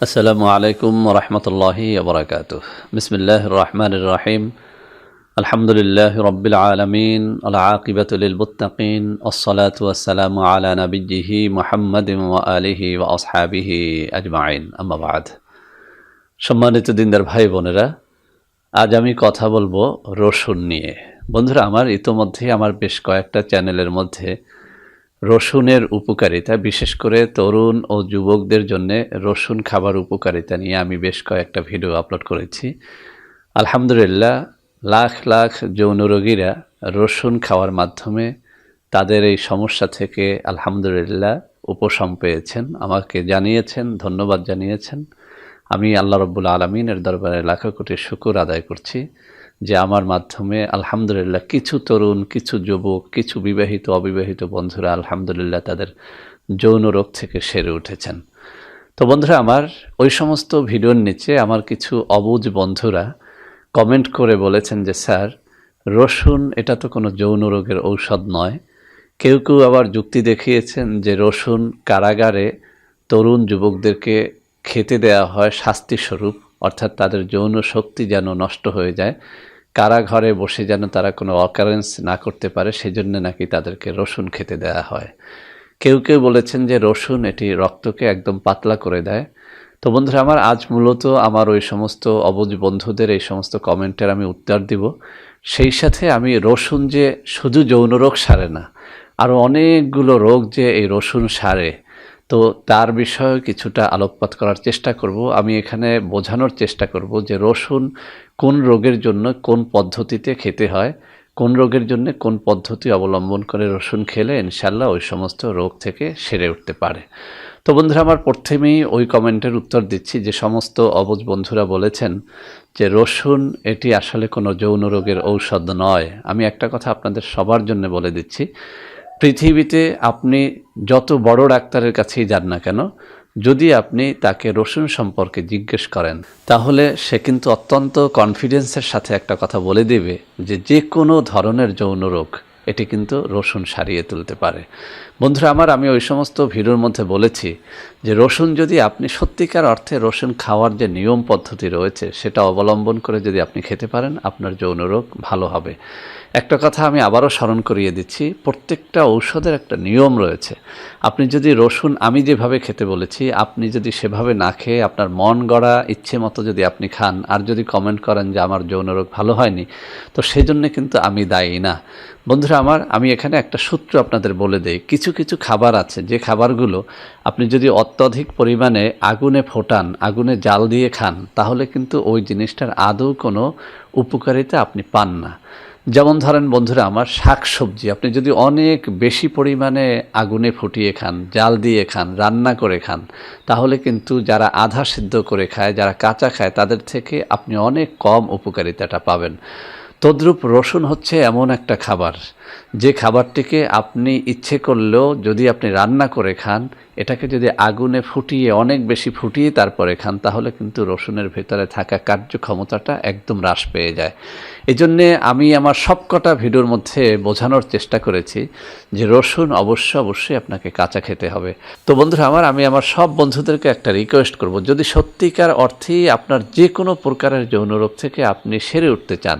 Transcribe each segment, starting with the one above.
আসসালামু আলাইকুম ওরহমতুল্লাহি ওবরাকাতুহ। বিসমিল্লাহির রহমানির রহিম। আলহামদুলিল্লাহি রাব্বিল আলামিন, আল আকিবাতু লিল মুত্তাকিন, আসসালাতু ওয়াসসালামু আলা নাবিয়্যিহি মুহাম্মাদিন ওয়া আলিহি ওয়া আসহাবিহি আজমাইন, আম্মা বা'দ। সম্মানিত দিনদার ভাই বোনেরা, আজ আমি কথা বলবো রসুন নিয়ে। বন্ধুরা আমার, ইতোমধ্যেই আমার বেশ কয়েকটা চ্যানেলের মধ্যে রসুনের উপকারিতা, বিশেষ করে তরুণ ও যুবকদের জন্য রসুন খাবার উপকারিতা নিয়ে আমি বেশ কয়েকটা ভিডিও আপলোড করেছি। আলহামদুলিল্লাহ, লাখ লাখ যৌন রোগীরা রসুন খাওয়ার মাধ্যমে তাদের এই সমস্যা থেকে আলহামদুলিল্লাহ উপশম পেয়েছেন, আমাকে জানিয়েছেন, ধন্যবাদ জানিয়েছেন। আমি আল্লাহ রব্বুল আলমিনের দরবারে লাখো কোটি শুকর আদায় করছি যে আমার মাধ্যমে আলহামদুলিল্লাহ কিছু তরুণ, কিছু যুবক, কিছু বিবাহিত অবিবাহিত বন্ধুরা আলহামদুলিল্লাহ তাদের যৌন রোগ থেকে সেরে উঠেছেন। তো বন্ধুরা আমার, ওই সমস্ত ভিডিওর নিচে আমার কিছু অবুঝ বন্ধুরা কমেন্ট করে বলেছেন যে স্যার, রসুন এটা তো কোনো যৌন রোগের ঔষধ নয়। কেউ কেউ আবার যুক্তি দেখিয়েছেন যে রসুন কারাগারে তরুণ যুবকদেরকে খেতে দেয়া হয় শাস্তিস্বরূপ, অর্থাৎ তাদের যৌন শক্তি যেন নষ্ট হয়ে যায়, কারাঘরে বসে যেন তারা কোনো অকারেন্স না করতে পারে, সেজন্য নাকি তাদেরকে রসুন খেতে দেয়া হয়। কেউ কেউ বলেছেন যে রসুন এটি রক্তকে একদম পাতলা করে দেয়। তো বন্ধুরা আমার, আজ মূলত আমার ওই সমস্ত অবুঝ বন্ধুদের এই সমস্ত কমেন্টের আমি উত্তর দিব। সেই সাথে আমি রসুন যে শুধু যৌন রোগ সারে না, আরও অনেকগুলো রোগ যে এই রসুন সারে, তো তার বিষয়ে কিছুটা আলোকপাত করার চেষ্টা করব। আমি এখানে বোঝানোর চেষ্টা করব যে রসুন কোন রোগের জন্য কোন পদ্ধতিতে খেতে হয়, কোন রোগের জন্য কোন পদ্ধতি অবলম্বন করে রসুন খেলে ইনশাল্লাহ ওই সমস্ত রোগ থেকে সেরে উঠতে পারে। তো বন্ধুরা আমার, প্রথমেই ওই কমেন্টের উত্তর দিচ্ছি যে সমস্ত অবুঝ বন্ধুরা বলেছেন যে রসুন এটি আসলে কোনো যৌন রোগের ঔষধ নয়। আমি একটা কথা আপনাদের সবার জন্য বলে দিচ্ছি, পৃথিবীতে আপনি যত বড় ডাক্তারের কাছেই যান না কেন, যদি আপনি তাকে রসুন সম্পর্কে জিজ্ঞেস করেন, তাহলে সে কিন্তু অত্যন্ত কনফিডেন্সের সাথে একটা কথা বলে দেবে যে যে কোনো ধরনের যৌন রোগ এটি কিন্তু রসুন সারিয়ে তুলতে পারে। বন্ধুরা আমার, আমি ওই সমস্ত ভিডিওর মধ্যে বলেছি যে রসুন যদি আপনি সত্যিকার অর্থে রসুন খাওয়ার যে নিয়ম পদ্ধতি রয়েছে সেটা অবলম্বন করে যদি আপনি খেতে পারেন, আপনার যৌন রোগ ভালো হবে। একটা কথা আমি আবারও স্মরণ করিয়ে দিচ্ছি, প্রত্যেকটা ঔষধের একটা নিয়ম রয়েছে। আপনি যদি রসুন আমি যেভাবে খেতে বলেছি আপনি যদি সেভাবে না খেয়ে আপনার মন গড়া ইচ্ছে মতো যদি আপনি খান, আর যদি কমেন্ট করেন যে আমার যৌন রোগ ভালো হয়নি, তো সেজন্য কিন্তু আমি দায়ী না। বন্ধুরা আমার, আমি এখানে একটা সূত্র আপনাদের বলে দেই। কিছু কিছু খাবার আছে যে খাবারগুলো আপনি যদি অত্যধিক পরিমাণে আগুনে ফোটান, আগুনে জাল দিয়ে খান, তাহলে কিন্তু ওই জিনিসটার আদৌ কোনো উপকারিতা আপনি পান না। যেমন ধরেন বন্ধুরা আমার, শাকসবজি আপনি যদি অনেক বেশি পরিমাণে আগুনে ফুটিয়ে খান, জাল দিয়ে খান, রান্না করে খান, তাহলে কিন্তু যারা আধা সিদ্ধ করে খায়, যারা কাঁচা খায়, তাদের থেকে আপনি অনেক কম উপকারিতাটা পাবেন। তদ্রূপ রসুন হচ্ছে এমন একটা খাবার যে খাবারটিকে আপনি ইচ্ছে করলেও যদি আপনি রান্না করে খান, এটাকে যদি আগুনে ফুটিয়ে অনেক বেশি ফুটিয়ে তারপরে খান, তাহলে কিন্তু রসুনের ভেতরে থাকা কার্যক্ষমতাটা একদম হ্রাস পেয়ে যায়। এই জন্যে আমি আমার সবকটা ভিডিওর মধ্যে বোঝানোর চেষ্টা করেছি যে রসুন অবশ্যই আপনাকে কাঁচা খেতে হবে। তো বন্ধুরা আমার, আমি আমার সব বন্ধুদেরকে একটা রিকোয়েস্ট করব, যদি সত্যিকার অর্থেই আপনার যে কোনো প্রকারের যৌন রোগ থেকে আপনি সেরে উঠতে চান,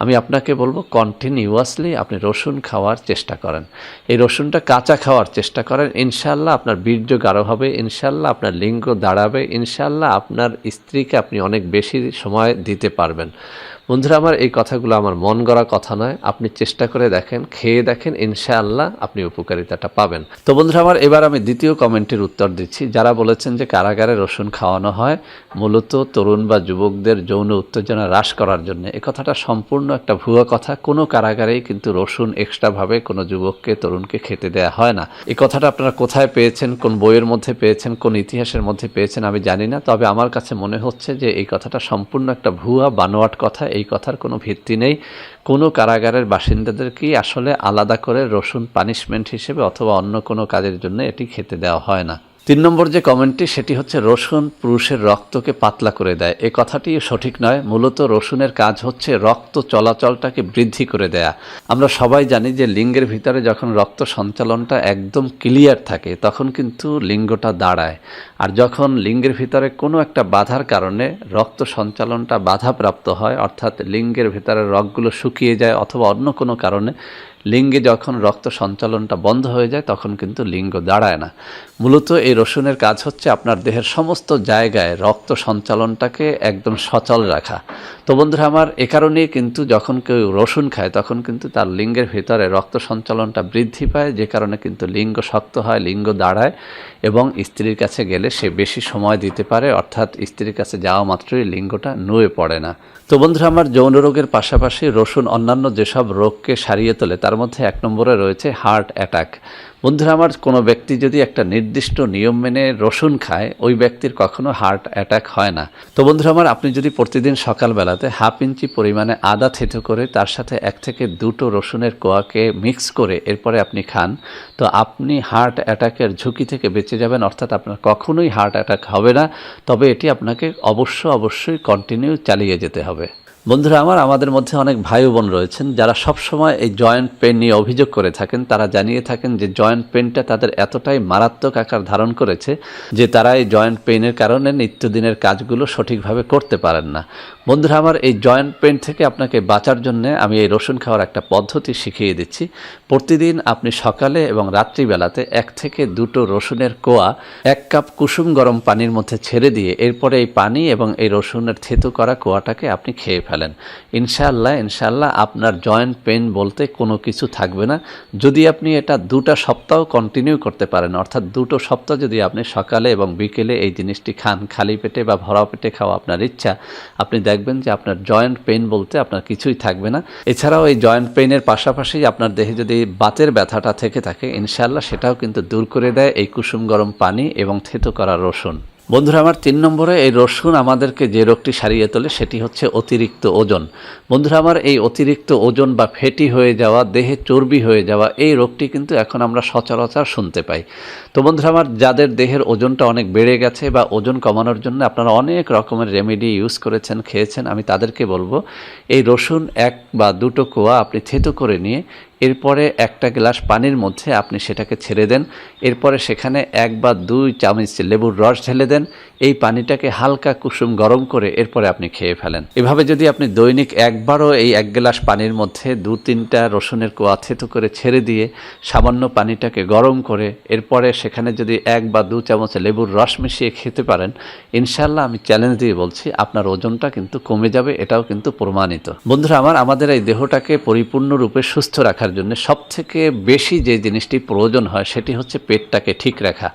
আমি আপনাকে বলবো কন্টিনিউয়াসলি আপনি রসুন খাওয়ার চেষ্টা করেন। এই রসুনটা কাঁচা খাওয়ার চেষ্টা করেন, ইনশাল্লাহ আপনার বীর্য গাঢ় হবে, ইনশাল্লাহ আপনার লিঙ্গ দাঁড়াবে, ইনশাল্লাহ আপনার স্ত্রীকে আপনি অনেক বেশি সময় দিতে পারবেন। বন্ধুরা আমার, এই কথাগুলো আমার মন গড়া কথা নয়, আপনি চেষ্টা করে দেখেন, খেয়ে দেখেন, ইনশাআল্লাহ আপনি উপকারিতাটা পাবেন। তো বন্ধুরা আমার, এবার আমি দ্বিতীয় কমেন্টের উত্তর দিচ্ছি। যারা বলেছেন যে কারাগারে রসুন খাওয়ানো হয় মূলত তরুণ বা যুবকদের যৌন উত্তেজনা হ্রাস করার জন্য, এই কথাটা সম্পূর্ণ একটা ভুয়া কথা। কোনো কারাগারেই কিন্তু রসুন এক্সট্রাভাবে কোনো যুবককে, তরুণকে খেতে দেওয়া হয় না। এই কথাটা আপনারা কোথায় পেয়েছেন, কোন বইয়ের মধ্যে পেয়েছেন, কোন ইতিহাসের মধ্যে পেয়েছেন আমি জানি না, তবে আমার কাছে মনে হচ্ছে যে এই কথাটা সম্পূর্ণ একটা ভুয়া বানোয়াট কথা। এই কথার কোনো ভিত্তি নেই। কোনো কারাগারের বাসিন্দাদেরকেই আসলে আলাদা করে রসুন পানিশমেন্ট হিসেবে অথবা অন্য কোনো কাজের জন্য এটি খেতে দেওয়া হয় না। 3 নম্বর যে কমেন্টটি সেটি হচ্ছে রসুন পুরুষের রক্তকে পাতলা করে দেয়। এই কথাটি সঠিক নয়। মূলত রসুনের কাজ হচ্ছে রক্ত চলাচলটাকে বৃদ্ধি করে দেয়া। আমরা সবাই জানি যে লিঙ্গের ভিতরে যখন রক্ত সঞ্চালনটা একদম ক্লিয়ার থাকে তখন কিন্তু লিঙ্গটা দাঁড়ায়। আর যখন লিঙ্গের ভিতরে কোনো একটা বাধার কারণে রক্ত সঞ্চালনটা বাধাপ্রাপ্ত হয়, অর্থাৎ লিঙ্গের ভিতরে রগগুলো শুকিয়ে যায় অথবা অন্য কোনো কারণে লিঙ্গে যখন রক্ত সঞ্চালনটা বন্ধ হয়ে যায় তখন কিন্তু লিঙ্গ দাঁড়ায় না। মূলত এই রসুনের কাজ হচ্ছে আপনার দেহের সমস্ত জায়গায় রক্ত সঞ্চালনটাকে একদম সচল রাখা। তো বন্ধুরা আমার, এ কারণেই কিন্তু যখন কেউ রসুন খায় তখন কিন্তু তার লিঙ্গের ভিতরে রক্ত সঞ্চালনটা বৃদ্ধি পায়, যে কারণে কিন্তু লিঙ্গ শক্ত হয়, লিঙ্গ দাঁড়ায় এবং স্ত্রীর কাছে গেলে সে বেশি সময় দিতে পারে, অর্থাৎ স্ত্রীর কাছে যাওয়া মাত্রই লিঙ্গটা নুয়ে পড়ে না। তো বন্ধুরা আমার, যৌন রোগের পাশাপাশি রসুন অন্যান্য যেসব রোগকে সারিয়ে তোলে তার মধ্যে 1 নম্বরে রয়েছে হার্ট অ্যাটাক। বন্ধুরা আমার, কোনো ব্যক্তি যদি একটা নির্দিষ্ট নিয়ম মেনে রসুন খায় ওই ব্যক্তির কখনো হার্ট অ্যাটাক হয় না। তো বন্ধুরা আমার, আপনি যদি প্রতিদিন সকালবেলাতে 1/2 ইঞ্চি পরিমাণে আদা থেতো করে তার সাথে 1 থেকে 2টো রসুনের কোয়াকে মিক্স করে এরপরে আপনি খান, তো আপনি হার্ট অ্যাটাকের ঝুঁকি থেকে বেঁচে যাবেন, অর্থাৎ আপনার কখনোই হার্ট অ্যাটাক হবে না। তবে এটি আপনাকে অবশ্যই কন্টিনিউ চালিয়ে যেতে হবে। বন্ধুরা আমার, আমাদের মধ্যে অনেক ভাই বোন রয়েছেন যারা সবসময় এই জয়েন্ট পেন নিয়ে অভিযোগ করে থাকেন। তারা জানিয়ে থাকেন যে জয়েন্ট পেনটা তাদের এতটাই মারাত্মক আকার ধারণ করেছে যে তারা এই জয়েন্ট পেনের কারণে নিত্যদিনের কাজগুলো সঠিকভাবে করতে পারেন না। বন্ধুরা আমার, এই জয়েন্ট পেন থেকে আপনাকে বাঁচার জন্য আমি এই রসুন খাওয়ার একটা পদ্ধতি শিখিয়ে দিচ্ছি। প্রতিদিন আপনি সকালে এবং রাত্রিবেলাতে 1 থেকে 2টো রসুনের কোয়া 1 কাপ কুসুম গরম পানির মধ্যে ছেড়ে দিয়ে এরপরে এই পানি এবং এই রসুনের থেতো করা কোয়াটাকে আপনি খেয়ে ফেলেন। ইনশাআল্লাহ আপনার জয়েন্ট পেন বলতে কোনো কিছু থাকবে না। যদি আপনি এটা 2টা সপ্তাহ কন্টিনিউ করতে পারেন, অর্থাৎ 2টো সপ্তাহ যদি আপনি সকালে এবং বিকেলে এই জিনিসটি খান, খালি পেটে বা ভরা পেটে খাওয়া আপনার ইচ্ছা, আপনি দেখবেন যে আপনার জয়েন্ট পেইন বলতে আপনার কিছুই থাকবে না। এছাড়াও এই জয়েন্ট পেইনের পাশাপাশি আপনার দেহে যদি বাতের ব্যথাটা থেকে থাকে, ইনশাআল্লাহ সেটাও কিন্তু দূর করে দেয় এই কুসুম গরম পানি এবং থেতো করা রসুন। বন্ধুরা আমার, 3 নম্বরে এই রসুন আমাদেরকে যে রোগটি সারিয়ে তোলে সেটি হচ্ছে অতিরিক্ত ওজন। বন্ধুরা আমার, এই অতিরিক্ত ওজন বা ফ্যাটি হয়ে যাওয়া, দেহে চর্বি হয়ে যাওয়া, এই রোগটি কিন্তু এখন আমরা সচরাচর শুনতে পাই। তো বন্ধুরা আমার, যাদের দেহের ওজনটা অনেক বেড়ে গেছে বা ওজন কমানোর জন্য আপনারা অনেক রকমের রেমেডি ইউজ করেছেন, খেয়েছেন, আমি তাদেরকে বলবো এই রসুন 1 বা 2টো কোয়া আপনি থেতো করে নিয়ে এরপরে 1টা গ্লাস পানির মধ্যে আপনি সেটাকে ছেড়ে দেন। এরপরে সেখানে 1 বা 2 চামচ লেবুর রস ঢেলে দেন। এই পানিটাকে হালকা কুসুম গরম করে এরপরে আপনি খেয়ে ফেলেন। এভাবে যদি আপনি দৈনিক একবারও এই 1 গ্লাস পানির মধ্যে 2-3টা রসুনের কোয়া থেতো করে ছেড়ে দিয়ে সামান্য পানিটাকে গরম করে এরপরে সেখানে যদি 1 বা 2 চামচ লেবুর রস মিশিয়ে খেতে পারেন, ইনশাআল্লাহ আমি চ্যালেঞ্জ দিয়ে বলছি আপনার ওজনটা কিন্তু কমে যাবে। এটাও কিন্তু প্রমাণিত। বন্ধুরা আমার, আমাদের এই দেহটাকে পরিপূর্ণরূপে সুস্থ রাখার জন্য সবথেকে বেশি যে জিনিসটি প্রয়োজন হয় সেটি হচ্ছে পেটটাকে ঠিক রাখা।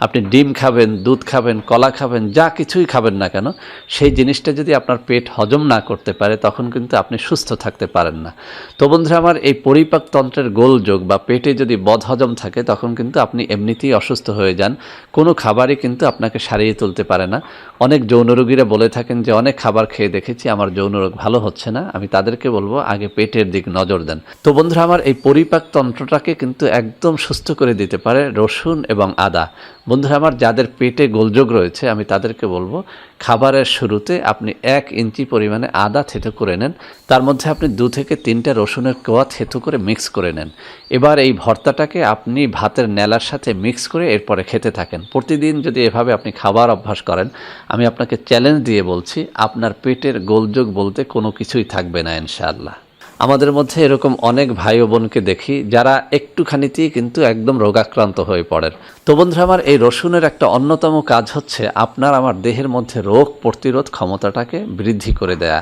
আপনি ডিম খাবেন, দুধ খাবেন, কলা খাবেন, যা কিছুই খাবেন না কেন, সেই জিনিসটা যদি আপনার পেট হজম না করতে পারে তখন কিন্তু আপনি সুস্থ থাকতে পারেন না। তো বন্ধুরা আমার, এই পরিপাকতন্ত্রের গোলযোগ বা পেটে যদি বদহজম থাকে তখন কিন্তু আপনি এমনিতেই অসুস্থ হয়ে যান। কোনো খাবারই কিন্তু আপনাকে সারিয়ে তুলতে পারে না। অনেক যৌন রোগীরা বলে থাকেন যে অনেক খাবার খেয়ে দেখেছি আমার যৌন রোগ ভালো হচ্ছে না। আমি তাদেরকে বলবো আগে পেটের দিক নজর দেন। তো বন্ধুরা আমার, এই পরিপাকতন্ত্রটাকে কিন্তু একদম সুস্থ করে দিতে পারে রসুন এবং আদা। বন্ধুরা আমার, যাদের পেটে গোলযোগ রয়েছে আমি তাদেরকে বলবো খাবারের শুরুতে আপনি 1 ইঞ্চি পরিমাণে আদা থেতো করে নেন, তার মধ্যে আপনি 2 থেকে 3টা রসুনের কোয়া থেতো করে মিক্স করে নেন। এবার এই ভর্তাটাকে আপনি ভাতের নেলার সাথে মিক্স করে এরপরে খেতে থাকেন। প্রতিদিন যদি এভাবে আপনি খাবার অভ্যাস করেন, আমি আপনাকে চ্যালেঞ্জ দিয়ে বলছি আপনার পেটের গোলযোগ বলতে কোনো কিছুই থাকবে না ইনশাআল্লাহ। আমাদের মধ্যে এরকম অনেক ভাই ও বোনকে দেখি যারা একটুখানিতেই কিন্তু একদম রোগাক্রান্ত হয়ে পড়েন। তো বন্ধুরা আমার, এই রসুনের একটা অন্যতম কাজ হচ্ছে আপনার আমার দেহের মধ্যে রোগ প্রতিরোধ ক্ষমতাটাকে বৃদ্ধি করে দেয়া।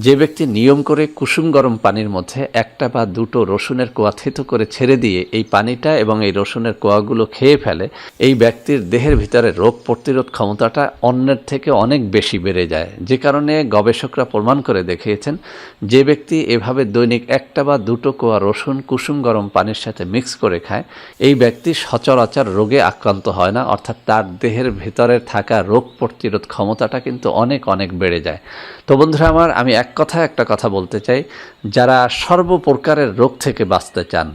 যে ব্যক্তি নিয়ম করে কুসুম গরম পানির মধ্যে 1টা বা 2টো রসুনের কোয়া থেতো করে ছেড়ে দিয়ে এই পানিটা এবং এই রসুনের কোয়াগুলো খেয়ে ফেলে, এই ব্যক্তির দেহের ভিতরে রোগ প্রতিরোধ ক্ষমতাটা অন্যের থেকে অনেক বেশি বেড়ে যায়। যে কারণে গবেষকরা প্রমাণ করে দেখিয়েছেন যে ব্যক্তি এভাবে দৈনিক 1টা বা 2টো কোয়া রসুন কুসুম গরম পানির সাথে মিক্স করে খায়, এই ব্যক্তি সচরাচর রোগে আক্রান্ত হয় না, অর্থাৎ তার দেহের ভিতরে থাকা রোগ প্রতিরোধ ক্ষমতাটা কিন্তু অনেক বেড়ে যায়। তো বন্ধুরা আমার, আমি এক কথায় একটা কথা বলতে চাই, যারা সর্বপ্রকারের রোগ থেকে বাঁচতে চান,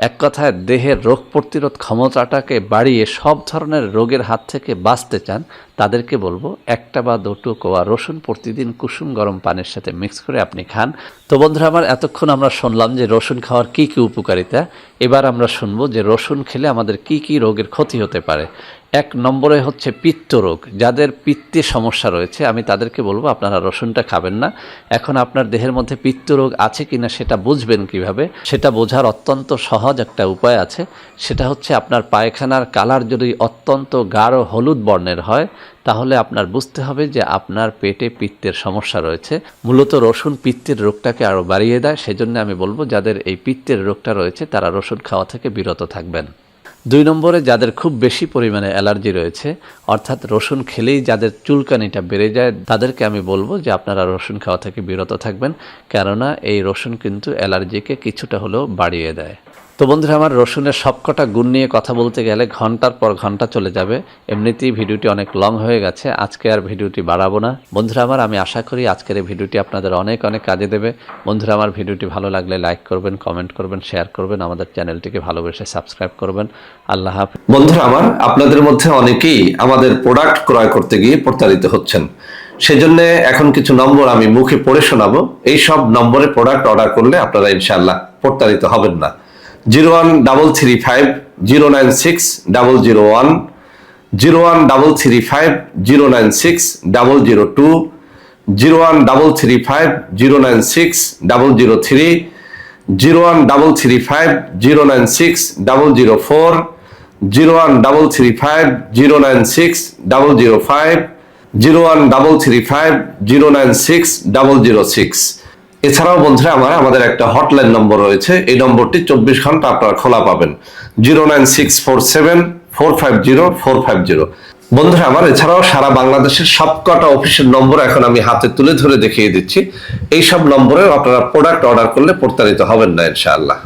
এক কথায় দেহের রোগ প্রতিরোধ ক্ষমতাটাকে বাড়িয়ে সব ধরনের রোগের হাত থেকে বাঁচতে চান, তাদেরকে বলবো একটা বা দুটো কোয়া রসুন প্রতিদিন কুসুম গরম পানির সাথে মিক্স করে আপনি খান। তো বন্ধুরা আমার, এতক্ষণ আমরা শুনলাম যে রসুন খাওয়ার কী কী উপকারিতা। এবার আমরা শুনবো যে রসুন খেলে আমাদের কি কি রোগের ক্ষতি হতে পারে। এক নম্বরে হচ্ছে পিত্ত রোগ। যাদের পিত্তের সমস্যা রয়েছে আমি তাদেরকে বলবো আপনারা রসুনটা খাবেন না। এখন আপনার দেহের মধ্যে পিত্ত রোগ আছে কিনা সেটা বুঝবেন কিভাবে? সেটা বোঝার অত্যন্ত সহজ একটা উপায় আছে। সেটা হচ্ছে আপনার পায়খানার কালার যদি অত্যন্ত গাঢ় হলুদ বর্ণের হয়, তাহলে আপনার বুঝতে হবে যে আপনার পেটে পিত্তের সমস্যা রয়েছে। মূলত রসুন পিত্তের রোগটাকে আরও বাড়িয়ে দেয়। সেজন্য আমি বলবো যাদের এই পিত্তের রোগটা রয়েছে তারা রসুন খাওয়া থেকে বিরত থাকবেন। 2 নম্বরে যাদের খুব বেশি পরিমাণে অ্যালার্জি রয়েছে, অর্থাৎ রসুন খেলেই যাদের চুলকানিটা বেড়ে যায়, তাদেরকে আমি বলবো যে আপনারা রসুন খাওয়া থেকে বিরত থাকবেন, কেননা এই রসুন কিন্তু অ্যালার্জিকে কিছুটা হলেও বাড়িয়ে দেয়। তো বন্ধুরা আমার, রসুনের সবকটা গুণ নিয়ে কথা বলতে গেলে ঘন্টার পর ঘন্টা চলে যাবে। এমনিতেই ভিডিওটি অনেক লং হয়ে গেছে, আজকে আর ভিডিওটি বাড়াবো না। বন্ধুরা আমার, আমি আশা করি আজকের এই ভিডিওটি আপনাদের অনেক অনেক কাজে দেবে। বন্ধুরা আমার, ভিডিওটি ভালো লাগলে লাইক করবেন, কমেন্ট করবেন, শেয়ার করবেন, আমাদের চ্যানেলটিকে ভালোবেসে সাবস্ক্রাইব করবেন। আল্লাহ হাফেজ। বন্ধুরা আমার, আপনাদের মধ্যে অনেকেই আমাদের প্রোডাক্ট ক্রয় করতে গিয়ে প্রতারিত হচ্ছেন। সেজন্য এখন কিছু নম্বর আমি মুখে পড়ে শোনাবো। এই সব নম্বরে প্রোডাক্ট অর্ডার করলে আপনারা ইনশাআল্লাহ প্রতারিত হবেন না। 01335096001, 01335096002, 01335096003, 01335096004, 01335096005, 01335096006। এছাড়াও বন্ধুরা আমার, আমাদের একটা হটলাইন নম্বর রয়েছে। এই নম্বরটি 24 ঘন্টা আপনারা খোলা পাবেন, 09647450450। বন্ধুরা আমার, এছাড়াও সারা বাংলাদেশের সবকটা অফিসের নম্বর এখন আমি হাতে তুলে ধরে দেখিয়ে দিচ্ছি। এই সব নম্বরে আপনারা প্রোডাক্ট অর্ডার করলে প্রতারিত হবেন না ইনশাআল্লাহ।